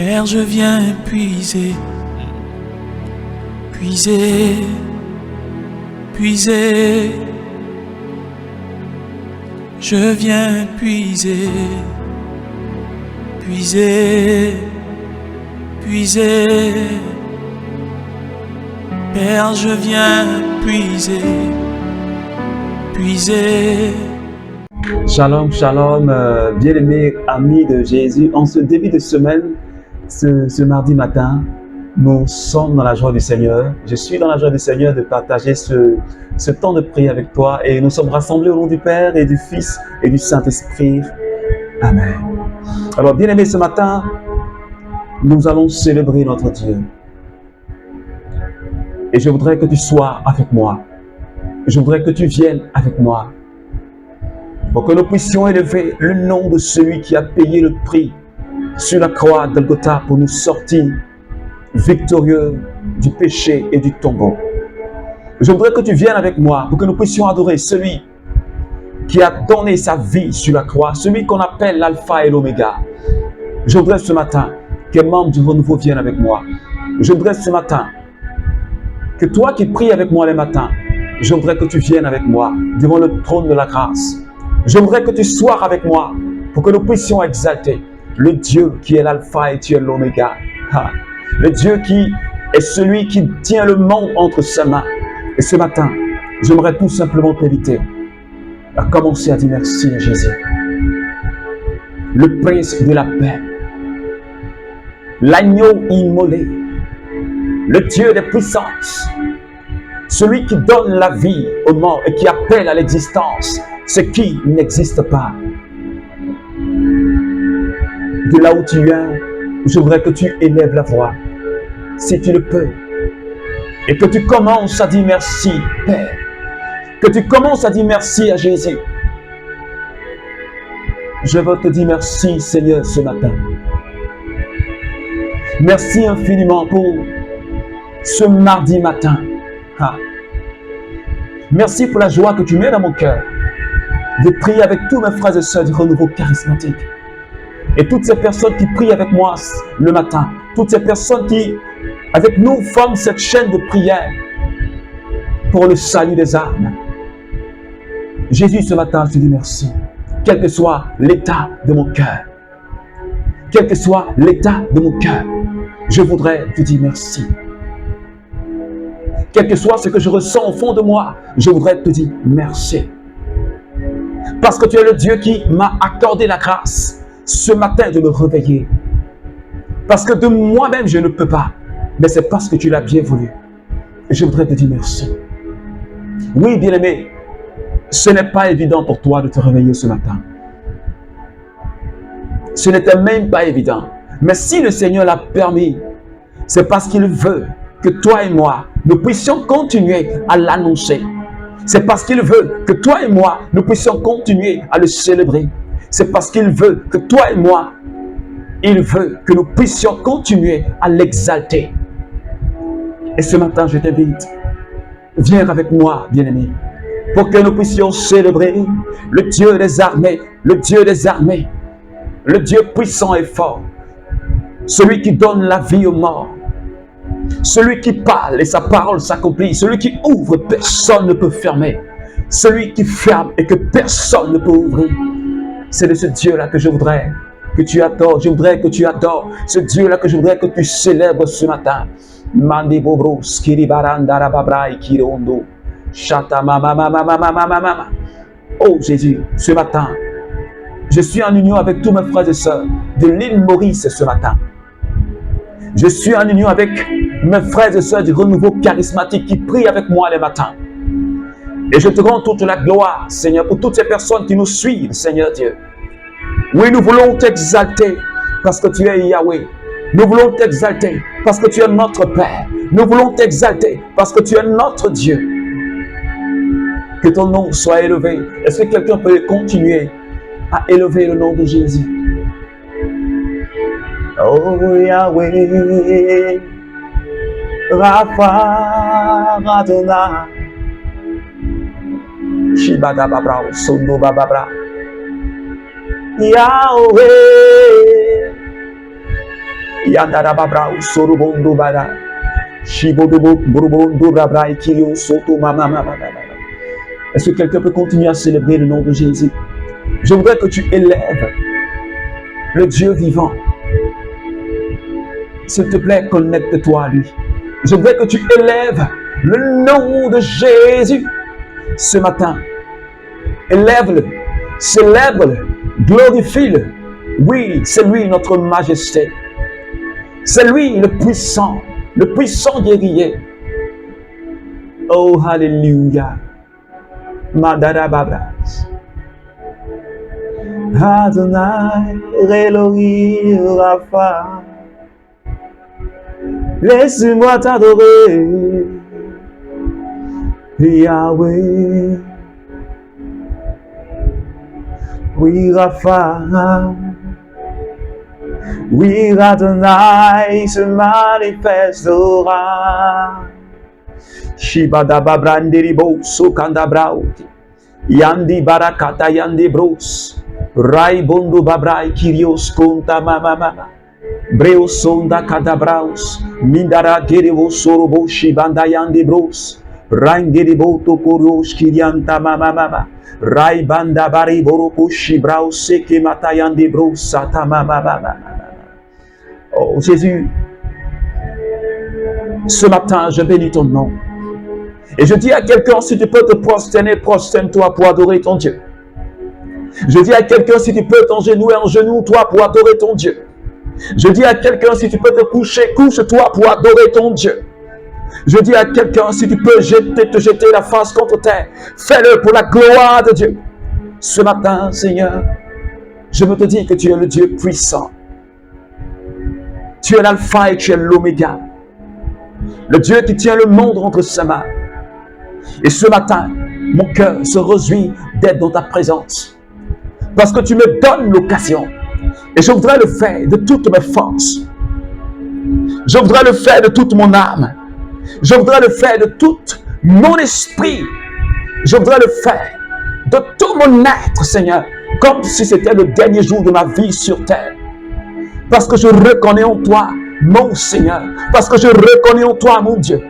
Père, je viens puiser, puiser, puiser. Je viens puiser, puiser, puiser. Père, je viens puiser, puiser. Shalom, shalom, bien-aimés amis de Jésus. En ce début de semaine, ce mardi matin, nous sommes dans la joie du Seigneur. Je suis dans la joie du Seigneur de partager ce temps de prière avec toi. Et nous sommes rassemblés au nom du Père et du Fils et du Saint-Esprit. Amen. Alors, bien-aimés, ce matin, nous allons célébrer notre Dieu. Et je voudrais que tu sois avec moi. Je voudrais que tu viennes avec moi. Pour que nous puissions élever le nom de celui qui a payé le prix sur la croix de Golgotha pour nous sortir victorieux du péché et du tombeau. Je voudrais que tu viennes avec moi pour que nous puissions adorer celui qui a donné sa vie sur la croix, celui qu'on appelle l'alpha et l'oméga. Je voudrais ce matin que les membres du renouveau viennent avec moi. Je voudrais ce matin que toi qui pries avec moi les matins, je voudrais que tu viennes avec moi devant le trône de la grâce. Je voudrais que tu sois avec moi pour que nous puissions exalter le Dieu qui est l'alpha et qui est l'oméga. Le Dieu qui est celui qui tient le monde entre ses mains. Et ce matin, j'aimerais tout simplement t'inviter à commencer à dire merci à Jésus. Le prince de la paix, l'agneau immolé, le Dieu des puissances, celui qui donne la vie aux morts et qui appelle à l'existence ce qui n'existe pas. De là où tu viens, je voudrais que tu élèves la voix, si tu le peux, et que tu commences à dire merci, Père, que tu commences à dire merci à Jésus. Je veux te dire merci, Seigneur, ce matin. Merci infiniment pour ce mardi matin. Merci pour la joie que tu mets dans mon cœur de prier avec tous mes frères et sœurs du renouveau charismatique. Et toutes ces personnes qui prient avec moi le matin, toutes ces personnes qui, avec nous, forment cette chaîne de prière pour le salut des âmes. Jésus, ce matin, je te dis merci. Quel que soit l'état de mon cœur, quel que soit l'état de mon cœur, je voudrais te dire merci. Quel que soit ce que je ressens au fond de moi, je voudrais te dire merci. Parce que tu es le Dieu qui m'a accordé la grâce ce matin de me réveiller. Parce que de moi-même, je ne peux pas. Mais c'est parce que tu l'as bien voulu. Et je voudrais te dire merci. Oui, bien-aimé, ce n'est pas évident pour toi de te réveiller ce matin. Ce n'était même pas évident. Mais si le Seigneur l'a permis, c'est parce qu'il veut que toi et moi, nous puissions continuer à l'annoncer. C'est parce qu'il veut que toi et moi, nous puissions continuer à le célébrer. C'est parce qu'il veut que toi et moi, il veut que nous puissions continuer à l'exalter. Et ce matin, je t'invite, viens avec moi, bien-aimé, pour que nous puissions célébrer le Dieu des armées, le Dieu des armées, le Dieu puissant et fort, celui qui donne la vie aux morts, celui qui parle et sa parole s'accomplit, celui qui ouvre, personne ne peut fermer, celui qui ferme et que personne ne peut ouvrir. C'est de ce Dieu-là que je voudrais que tu adores, je voudrais que tu adores ce Dieu-là que je voudrais que tu célèbres ce matin. Mandi bobro, skiri baranda rababrai kirondo, chata mama mama mama mama mama. Oh Jésus, ce matin, je suis en union avec tous mes frères et sœurs de l'île Maurice ce matin. Je suis en union avec mes frères et sœurs du renouveau charismatique qui prient avec moi les matins. Et je te rends toute la gloire, Seigneur, pour toutes ces personnes qui nous suivent, Seigneur Dieu. Oui, nous voulons t'exalter parce que tu es Yahweh. Nous voulons t'exalter parce que tu es notre Père. Nous voulons t'exalter parce que tu es notre Dieu. Que ton nom soit élevé. Est-ce que quelqu'un peut continuer à élever le nom de Jésus? Oh Yahweh, Rapha, Adonai, Shibada Babra, Sondo Babra, Yahweh, Yandara babra sorobondo bara. Shibodobo borobondo babra kirio soto mama mama. Est-ce que quelqu'un peut continuer à célébrer le nom de Jésus? Je voudrais que tu élèves le Dieu vivant. S'il te plaît, connecte-toi à lui. Je voudrais que tu élèves le nom de Jésus ce matin. Élève-le, célèbre-le, glorifie-le. Oui, c'est lui notre majesté. C'est lui le puissant guerrier. Oh, hallelujah. Madarababras. Adonai, Elohim, Rapha. Laisse-moi t'adorer, Yahweh. Oui, Rapha. Oui, Adonai se manifestera. Shibadaba brandiribo sokanda brauti. Yandi barakata yandi bros. Rai bondo babrai kirios konta mama mama. Breo sonda kadabraus. Mindara gerivo sorobo shibanda yandi bros. Rangeribo tokoros kirianta mama mama. Rai banda bari boroko shibrao seke matayandi bros sata mama mama. Oh Jésus, ce matin je bénis ton nom. Et je dis à quelqu'un, si tu peux te prosterner, prosterne-toi pour adorer ton Dieu. Je dis à quelqu'un, si tu peux t'engenouiller, engenouille-toi pour adorer ton Dieu. Je dis à quelqu'un, si tu peux te coucher, couche-toi pour adorer ton Dieu. Je dis à quelqu'un, si tu peux te jeter la face contre terre, fais-le pour la gloire de Dieu. Ce matin, Seigneur, je veux te dire que tu es le Dieu puissant. Tu es l'alpha et tu es l'oméga. Le Dieu qui tient le monde entre ses mains. Et ce matin, mon cœur se réjouit d'être dans ta présence. Parce que tu me donnes l'occasion. Et je voudrais le faire de toutes mes forces. Je voudrais le faire de toute mon âme. Je voudrais le faire de tout mon esprit. Je voudrais le faire de tout mon être, Seigneur. Comme si c'était le dernier jour de ma vie sur terre. Parce que je reconnais en toi, mon Seigneur. Parce que je reconnais en toi, mon Dieu.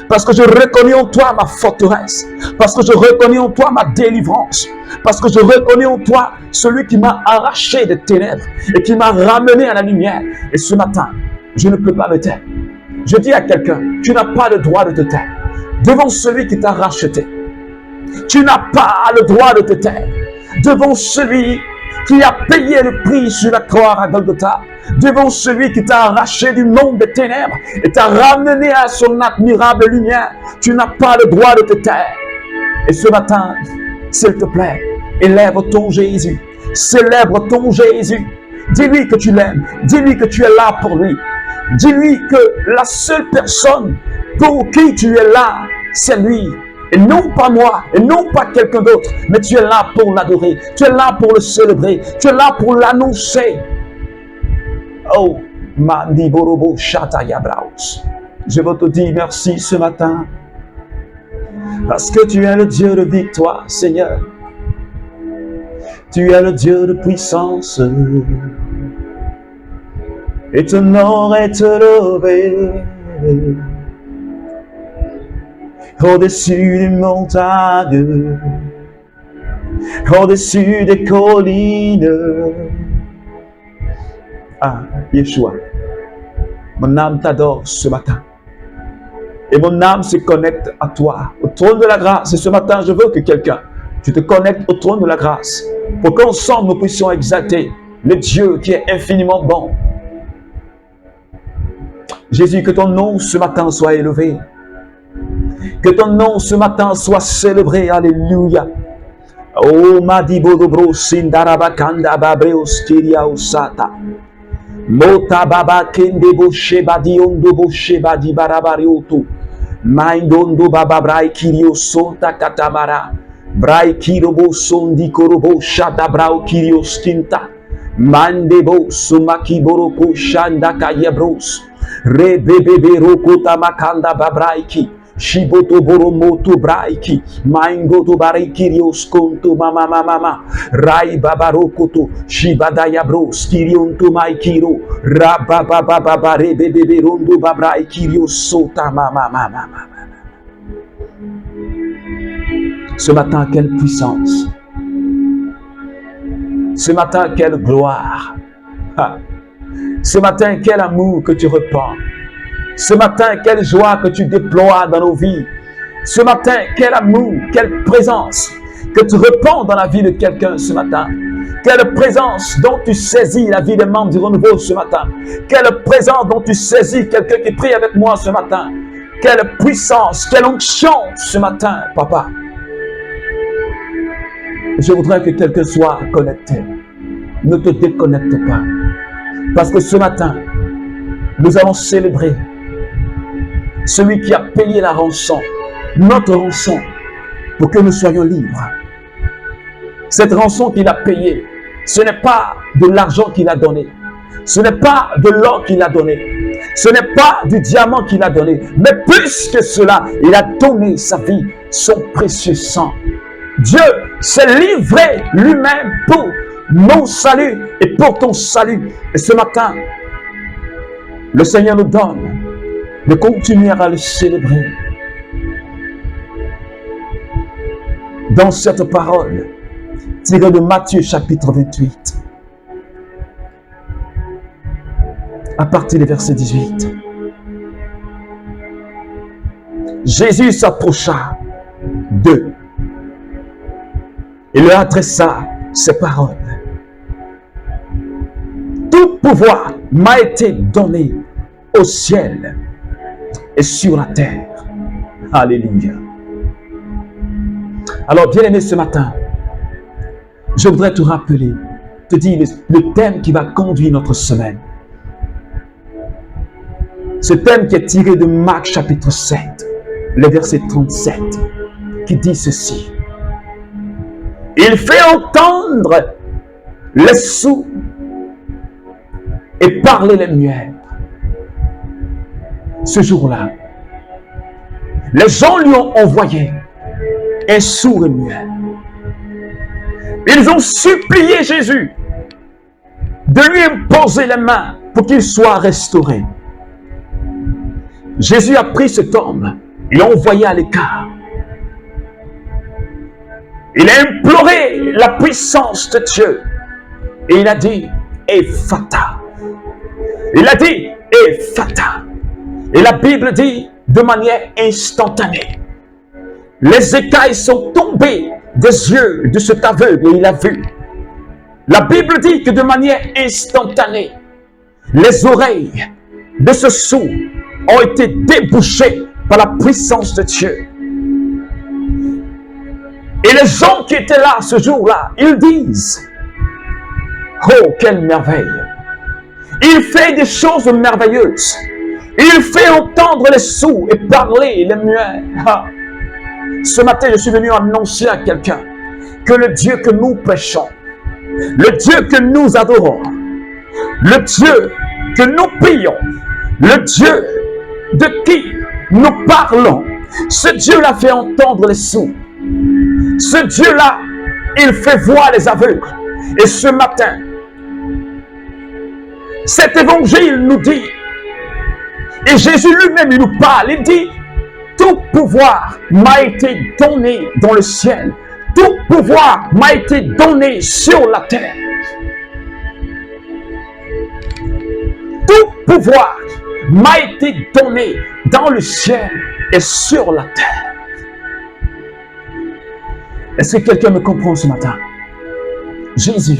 Parce que je reconnais en toi ma forteresse. Parce que je reconnais en toi ma délivrance. Parce que je reconnais en toi celui qui m'a arraché des ténèbres et qui m'a ramené à la lumière. Et ce matin, je ne peux pas me taire. Je dis à quelqu'un, tu n'as pas le droit de te taire devant celui qui t'a racheté. Tu n'as pas le droit de te taire devant celui qui a payé le prix sur la croix à Golgotha, devant celui qui t'a arraché du monde des ténèbres et t'a ramené à son admirable lumière. Tu n'as pas le droit de te taire. Et ce matin, s'il te plaît, élève ton Jésus, célèbre ton Jésus. Dis-lui que tu l'aimes, dis-lui que tu es là pour lui. Dis-lui que la seule personne pour qui tu es là, c'est lui. Et non pas moi, et non pas quelqu'un d'autre, mais tu es là pour l'adorer, tu es là pour le célébrer, tu es là pour l'annoncer. Oh, Mandi Borobo Shata Yabraus. Je veux te dire merci ce matin, parce que tu es le Dieu de victoire, Seigneur. Tu es le Dieu de puissance. Et ton nom est élevé au-dessus des montagnes, au-dessus des collines. Ah, Yeshua, mon âme t'adore ce matin. Et mon âme se connecte à toi, au trône de la grâce. Et ce matin, je veux que quelqu'un, tu te connectes au trône de la grâce, pour qu'ensemble nous puissions exalter le Dieu qui est infiniment bon. Jésus, que ton nom ce matin soit élevé. Que ton nom ce matin soit célébré. Alléluia. Oh, Madibo Dobro Sindarabakanda Babreos Kiria Usata. Mota Baba Kendebo Shebadi Ondobo Shebadi Barabarioto. Maindondo Baba Brai Kirio Sonta Katamara. Brai Kirobo Sondi Korobo Shadabrao Kirio Skinta. Mandebo Sumaki Boroko Shanda Kayebros. Rebebebe Rokota Makanda Babraiki. Shiboto boromoto braiki. Maingoto barikirios konto mama mama. Rai babarokoto. Shibadaya bros kirionto maikiro. Rababababa rebebebe rondo babrai kirios sota mama mama. Ce matin, quelle puissance. Ce matin, quelle gloire. Ce matin, quel amour que tu repends. Ce matin, quelle joie que tu déploies dans nos vies. Ce matin, quel amour, quelle présence que tu repends dans la vie de quelqu'un ce matin. Quelle présence dont tu saisis la vie des membres du renouveau ce matin. Quelle présence dont tu saisis quelqu'un qui prie avec moi ce matin. Quelle puissance, quelle onction ce matin, papa. Je voudrais que quelqu'un soit connecté. Ne te déconnecte pas. Parce que ce matin, nous allons célébrer celui qui a payé la rançon, notre rançon, pour que nous soyons libres. Cette rançon qu'il a payée, ce n'est pas de l'argent qu'il a donné. Ce n'est pas de l'or qu'il a donné. Ce n'est pas du diamant qu'il a donné. Mais plus que cela, il a donné sa vie, son précieux sang. Dieu s'est livré lui-même pour mon salut et pour ton salut. Et ce matin, le Seigneur nous donne de continuer à le célébrer. Dans cette parole, tirée de Matthieu chapitre 28, à partir du verset 18. Jésus s'approcha d'eux et leur adressa ces paroles. Tout pouvoir m'a été donné au ciel et sur la terre. Alléluia. Alors, bien-aimé, ce matin, je voudrais te rappeler, te dire le thème qui va conduire notre semaine. Ce thème qui est tiré de Marc chapitre 7, le verset 37, qui dit ceci. Il fait entendre les sourds et parler les muets. Ce jour-là, les gens lui ont envoyé un sourd et muet. Ils ont supplié Jésus de lui imposer les mains pour qu'il soit restauré. Jésus a pris cet homme et l'a envoyé à l'écart. Il a imploré la puissance de Dieu et il a dit Ephata. Il a dit Ephata. Et la Bible dit de manière instantanée. Les écailles sont tombées des yeux de cet aveugle et il a vu. La Bible dit que de manière instantanée, les oreilles de ce sourd ont été débouchées par la puissance de Dieu. Et les gens qui étaient là ce jour-là, ils disent, oh, quelle merveille! Il fait des choses merveilleuses. Il fait entendre les sourds et parler les muets. Ce matin, je suis venu annoncer à quelqu'un que le Dieu que nous prêchons, le Dieu que nous adorons, le Dieu que nous prions, le Dieu de qui nous parlons, ce Dieu-là fait entendre les sourds. Ce Dieu-là, il fait voir les aveugles. Et ce matin, cet évangile nous dit, et Jésus lui-même il nous parle, il dit, tout pouvoir m'a été donné dans le ciel. Tout pouvoir m'a été donné sur la terre. Tout pouvoir m'a été donné dans le ciel et sur la terre. Est-ce que quelqu'un me comprend ce matin? Jésus,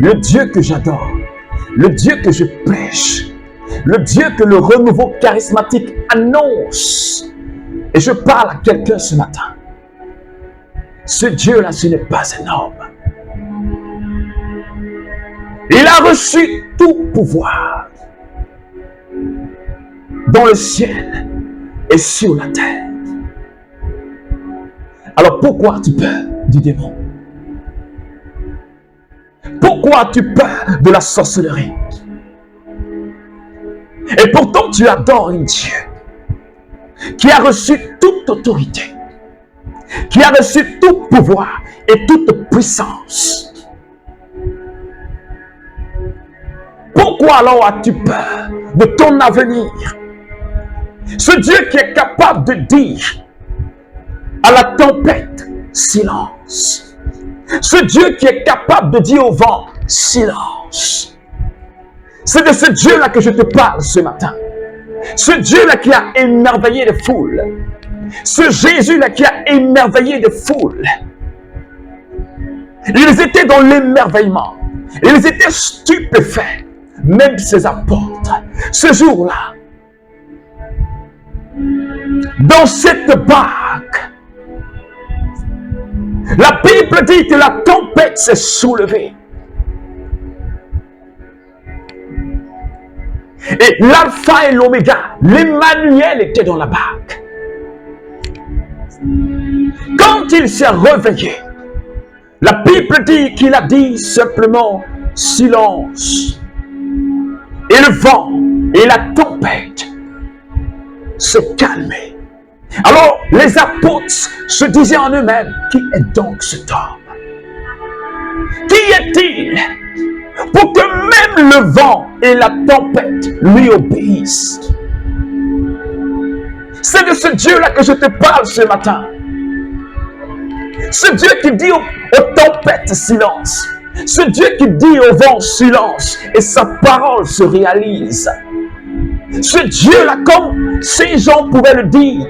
le Dieu que j'adore, le Dieu que je prêche, le Dieu que le renouveau charismatique annonce. Et je parle à quelqu'un ce matin. Ce Dieu-là, ce n'est pas un homme. Il a reçu tout pouvoir dans le ciel et sur la terre. Alors pourquoi as-tu peur du démon? Pourquoi as-tu peur de la sorcellerie? Et pourtant tu adores un Dieu. qui a reçu toute autorité, qui a reçu tout pouvoir et toute puissance. Pourquoi alors as-tu peur de ton avenir? Ce Dieu qui est capable de dire à la tempête, silence. Ce Dieu qui est capable de dire au vent, silence. C'est de ce Dieu-là que je te parle ce matin. Ce Dieu-là qui a émerveillé les foules. Ce Jésus-là qui a émerveillé les foules. Ils étaient dans l'émerveillement. Ils étaient stupéfaits. Même ses apôtres. Ce jour-là, dans cette barque, la Bible dit que la tempête s'est soulevée. Et l'alpha et l'oméga, l'Emmanuel était dans la barque. Quand il s'est réveillé, la Bible dit qu'il a dit simplement silence. Et le vent et la tempête se calmaient. Alors les apôtres se disaient en eux-mêmes, qui est donc cet homme? Qui est-il pour que même le vent et la tempête lui obéissent? C'est de ce Dieu-là que je te parle ce matin. Ce Dieu qui dit aux tempêtes silence. Ce Dieu qui dit au vent silence et sa parole se réalise. Ce Dieu-là, comme ces gens pouvaient le dire,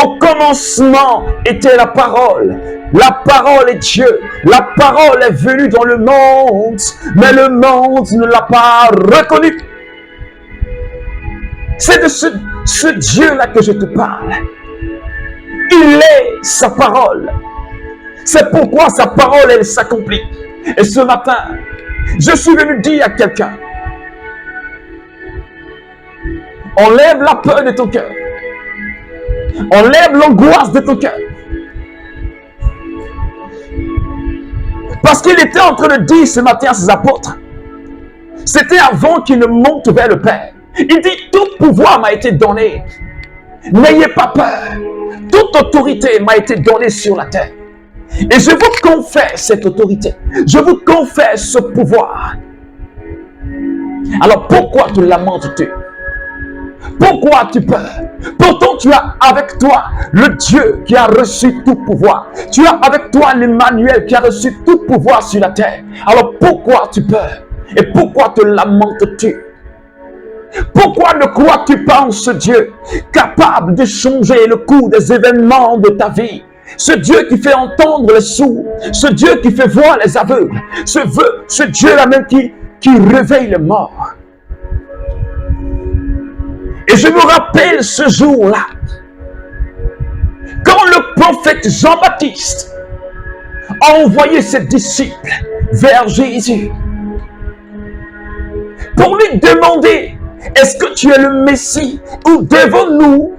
au commencement était la parole. La parole est Dieu. La parole est venue dans le monde, mais le monde ne l'a pas reconnu. C'est de ce Dieu-là que je te parle. Il est sa parole. C'est pourquoi sa parole, elle s'accomplit. Et ce matin, je suis venu dire à quelqu'un, enlève la peur de ton cœur. Enlève l'angoisse de ton cœur. Parce qu'il était en train de dire ce matin à ses apôtres, c'était avant qu'il ne monte vers le Père. Il dit, tout pouvoir m'a été donné. N'ayez pas peur. Toute autorité m'a été donnée sur la terre. Et je vous confère cette autorité. Je vous confère ce pouvoir. Alors pourquoi te lamentes-tu? Pourquoi as-tu peur? Pourtant tu as avec toi le Dieu qui a reçu tout pouvoir. Tu as avec toi l'Emmanuel qui a reçu tout pouvoir sur la terre. Alors pourquoi as-tu peur? Et pourquoi te lamentes-tu? Pourquoi ne crois-tu pas en ce Dieu capable de changer le cours des événements de ta vie? Ce Dieu qui fait entendre les sourds, ce Dieu qui fait voir les aveugles, ce Dieu-là même qui réveille les morts. Et je me rappelle ce jour-là, quand le prophète Jean-Baptiste a envoyé ses disciples vers Jésus pour lui demander, est-ce que tu es le Messie ou devons-nous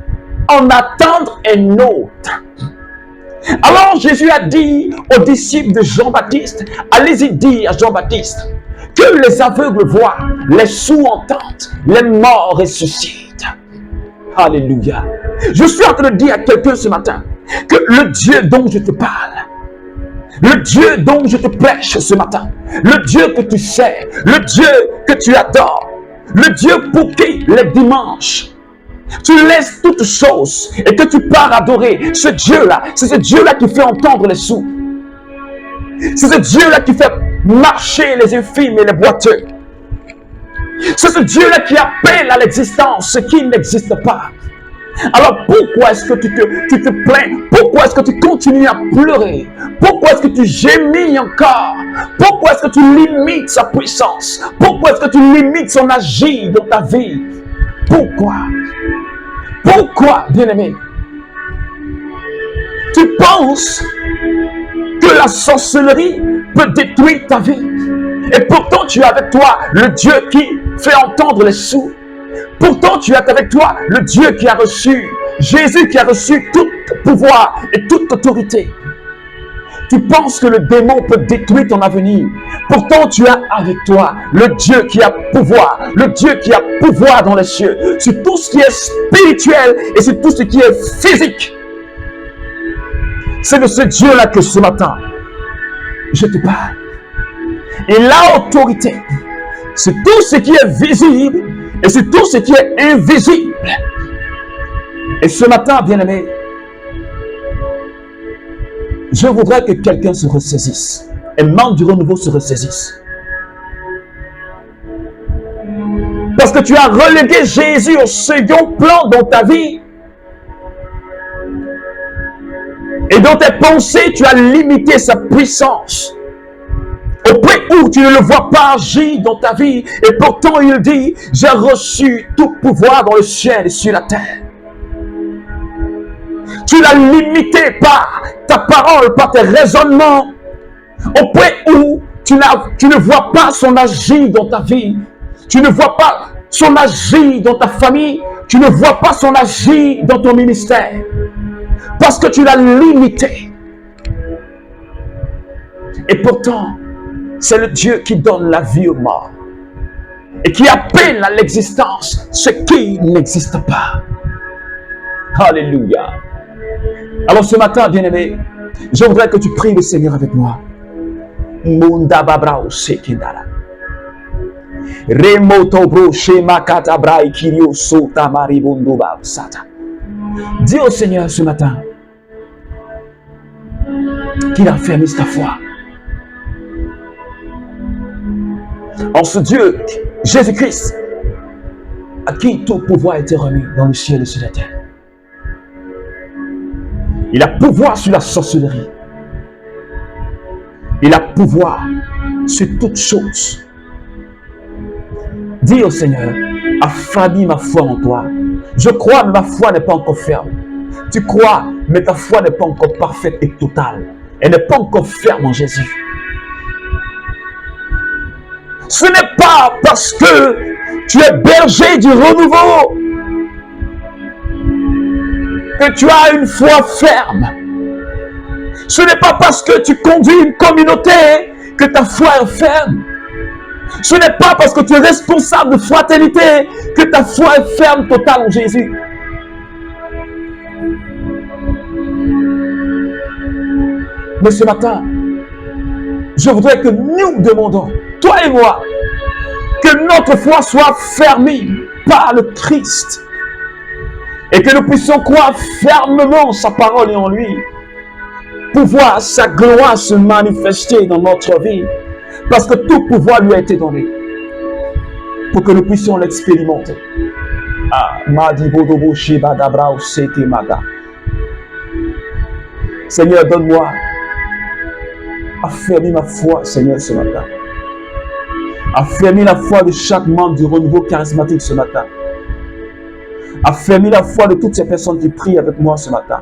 en attendre un autre? Alors Jésus a dit aux disciples de Jean-Baptiste, allez-y dire à Jean-Baptiste que les aveugles voient, les sourds entendent, les morts ressuscitent. Alléluia. Je suis en train de dire à quelqu'un ce matin que le Dieu dont je te parle, le Dieu dont je te prêche ce matin, le Dieu que tu sais, le Dieu que tu adores, le Dieu pour qui les dimanches tu laisses toutes choses et que tu pars adorer ce Dieu-là. C'est ce Dieu-là qui fait entendre les sourds. C'est ce Dieu-là qui fait marcher les infirmes et les boiteux. C'est ce Dieu-là qui appelle à l'existence ce qui n'existe pas. Alors pourquoi est-ce que tu te plains? Pourquoi est-ce que tu continues à pleurer? Pourquoi est-ce que tu gémis encore? Pourquoi est-ce que tu limites sa puissance? Pourquoi est-ce que tu limites son agir dans ta vie? Pourquoi? Pourquoi, bien-aimé? Tu penses que la sorcellerie peut détruire ta vie? Et pourtant tu as avec toi le Dieu qui fait entendre les sourds. Pourtant tu as avec toi le Dieu qui a reçu, Jésus qui a reçu tout pouvoir et toute autorité. Tu penses que le démon peut détruire ton avenir. Pourtant, tu as avec toi le Dieu qui a pouvoir, le Dieu qui a pouvoir dans les cieux, sur tout ce qui est spirituel et sur tout ce qui est physique. C'est de ce Dieu-là que ce matin, je te parle. Il a autorité sur tout ce qui est visible et sur tout ce qui est invisible. Et ce matin, bien-aimé, je voudrais que quelqu'un se ressaisisse. Un membre du renouveau se ressaisisse. Parce que tu as relégué Jésus au second plan dans ta vie. Et dans tes pensées, tu as limité sa puissance. Au point où tu ne le vois pas agir dans ta vie. Et pourtant, il dit, j'ai reçu tout pouvoir dans le ciel et sur la terre. Tu l'as limité par ta parole, par tes raisonnements, au point où tu ne vois pas son agir dans ta vie. Tu ne vois pas son agir dans ta famille. Tu ne vois pas son agir dans ton ministère. Parce que tu l'as limité. Et pourtant, c'est le Dieu qui donne la vie aux morts. Et qui appelle à l'existence ce qui n'existe pas. Alléluia. Alors ce matin, bien-aimé, je voudrais que tu pries le Seigneur avec moi. Munda babrao sekindala. Remoto bro shema katabra ikirio sota maribondo ba sata. Dis au Seigneur ce matin qu'il a fermé ta foi. En ce Dieu, Jésus-Christ, à qui tout pouvoir a été remis dans le ciel et sur la terre. Il a pouvoir sur la sorcellerie. Il a pouvoir sur toutes choses. Dis au Seigneur, affermis ma foi en toi. Je crois, mais ma foi n'est pas encore ferme. Tu crois, mais ta foi n'est pas encore parfaite et totale. Elle n'est pas encore ferme en Jésus. Ce n'est pas parce que tu es berger du renouveau que tu as une foi ferme. Ce n'est pas parce que tu conduis une communauté que ta foi est ferme. Ce n'est pas parce que tu es responsable de fraternité que ta foi est ferme, totale en Jésus. Mais ce matin, je voudrais que nous demandons, toi et moi, que notre foi soit fermée par le Christ. Et que nous puissions croire fermement sa parole et en lui. Pour voir sa gloire se manifester dans notre vie. Parce que tout pouvoir lui a été donné. Pour que nous puissions l'expérimenter. Ah, Seigneur, donne-moi. Affermis ma foi, Seigneur, ce matin. Affermis la foi de chaque membre du renouveau charismatique ce matin. Affermis la foi de toutes ces personnes qui prient avec moi ce matin.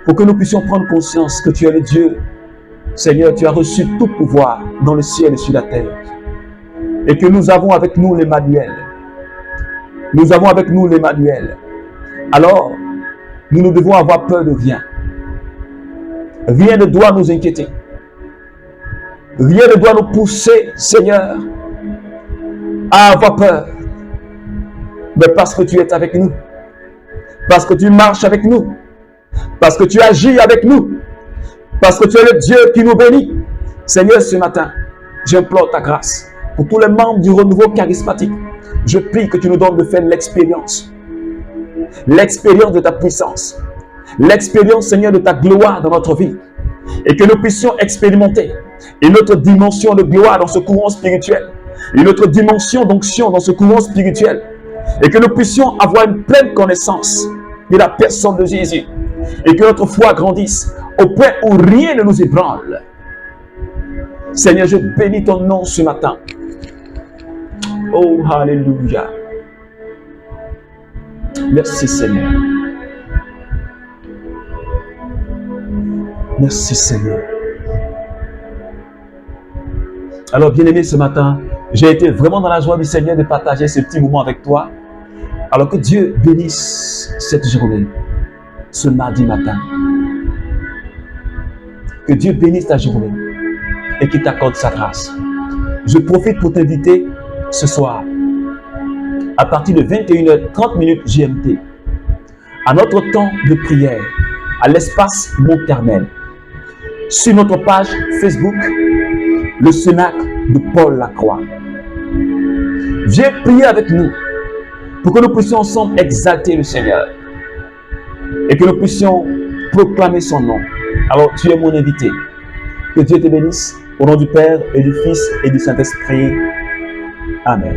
Pour que nous puissions prendre conscience que tu es le Dieu. Seigneur, tu as reçu tout pouvoir dans le ciel et sur la terre. Et que nous avons avec nous l'Emmanuel. Nous avons avec nous l'Emmanuel. Alors, nous ne devons avoir peur de rien. Rien ne doit nous inquiéter. Rien ne doit nous pousser, Seigneur, à avoir peur. Mais parce que tu es avec nous. Parce que tu marches avec nous. Parce que tu agis avec nous. Parce que tu es le Dieu qui nous bénit. Seigneur, ce matin, j'implore ta grâce pour tous les membres du renouveau charismatique. Je prie que tu nous donnes de faire l'expérience. L'expérience de ta puissance. L'expérience, Seigneur, de ta gloire dans notre vie. Et que nous puissions expérimenter une autre dimension de gloire dans ce courant spirituel. Une autre dimension d'onction dans ce courant spirituel. Et que nous puissions avoir une pleine connaissance de la personne de Jésus. Et que notre foi grandisse au point où rien ne nous ébranle. Seigneur, je bénis ton nom ce matin. Oh, alléluia. Merci Seigneur. Merci Seigneur. Alors bien-aimé, ce matin, j'ai été vraiment dans la joie du Seigneur de partager ce petit moment avec toi. Alors que Dieu bénisse cette journée, ce mardi matin. Que Que Dieu bénisse ta journée et qu'il t'accorde sa grâce. Je profite pour t'inviter ce soir, à partir de 21h30 GMT, à notre temps de prière, à l'espace Mont-Carmel, sur notre page Facebook, le Cénacle de Paul Lacroix. Viens prier avec nous pour que nous puissions ensemble exalter le Seigneur et que nous puissions proclamer son nom. Alors, tu es mon invité. Que Dieu te bénisse. Au nom du Père et du Fils et du Saint-Esprit. Amen.